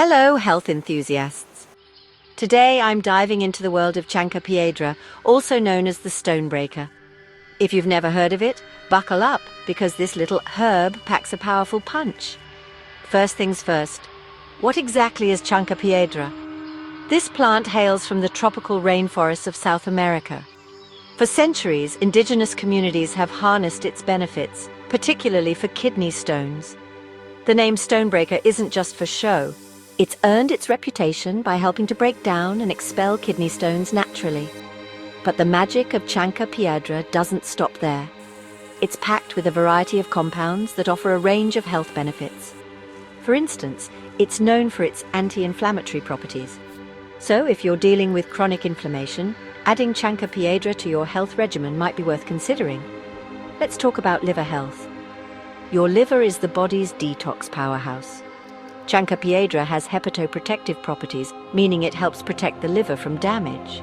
Hello, health enthusiasts. Today I'm diving into the world of Chanca Piedra, also known as the Stonebreaker. If you've never heard of it, buckle up, because this little herb packs a powerful punch. First things first, what exactly is Chanca Piedra? This plant hails from the tropical rainforests of South America. For centuries, indigenous communities have harnessed its benefits, particularly for kidney stones. The name Stonebreaker isn't just for show. It's earned its reputation by helping to break down and expel kidney stones naturally. But the magic of Chanca Piedra doesn't stop there. It's packed with a variety of compounds that offer a range of health benefits. For instance, it's known for its anti-inflammatory properties. So if you're dealing with chronic inflammation, adding Chanca Piedra to your health regimen might be worth considering. Let's talk about liver health. Your liver is the body's detox powerhouse. Chanca Piedra has hepatoprotective properties, meaning it helps protect the liver from damage.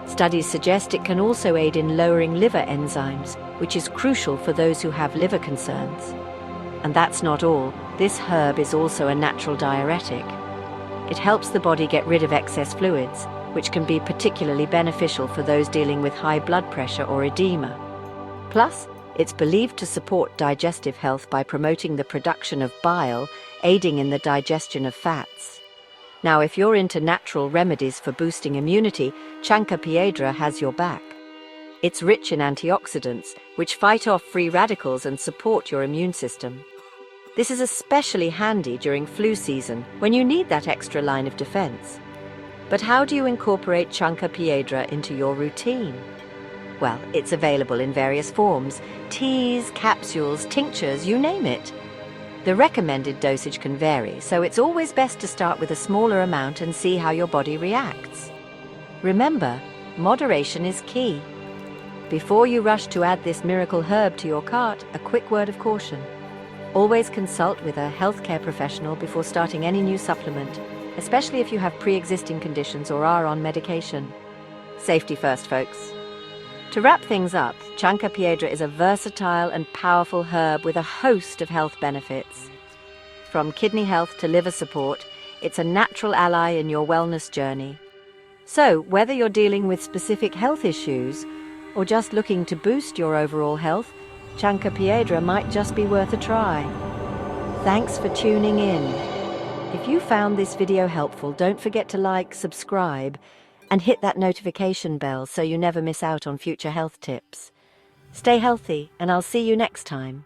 Studies suggest it can also aid in lowering liver enzymes, which is crucial for those who have liver concerns. And that's not all. This herb is also a natural diuretic. It helps the body get rid of excess fluids, which can be particularly beneficial for those dealing with high blood pressure or edema. Plus, it's believed to support digestive health by promoting the production of bile, aiding in the digestion of fats. Now, if you're into natural remedies for boosting immunity, Chanca Piedra has your back. It's rich in antioxidants, which fight off free radicals and support your immune system. This is especially handy during flu season, when you need that extra line of defense. But how do you incorporate Chanca Piedra into your routine? Well, it's available in various forms: teas, capsules, tinctures, you name it. The recommended dosage can vary, so it's always best to start with a smaller amount and see how your body reacts. Remember, moderation is key. Before you rush to add this miracle herb to your cart, a quick word of caution. Always consult with a healthcare professional before starting any new supplement, especially if you have pre-existing conditions or are on medication. Safety first, folks. To wrap things up, Chanca Piedra is a versatile and powerful herb with a host of health benefits. From kidney health to liver support, it's a natural ally in your wellness journey. So, whether you're dealing with specific health issues or just looking to boost your overall health, Chanca Piedra might just be worth a try. Thanks for tuning in. If you found this video helpful, don't forget to like, subscribe, and hit that notification bell so you never miss out on future health tips. Stay healthy, and I'll see you next time.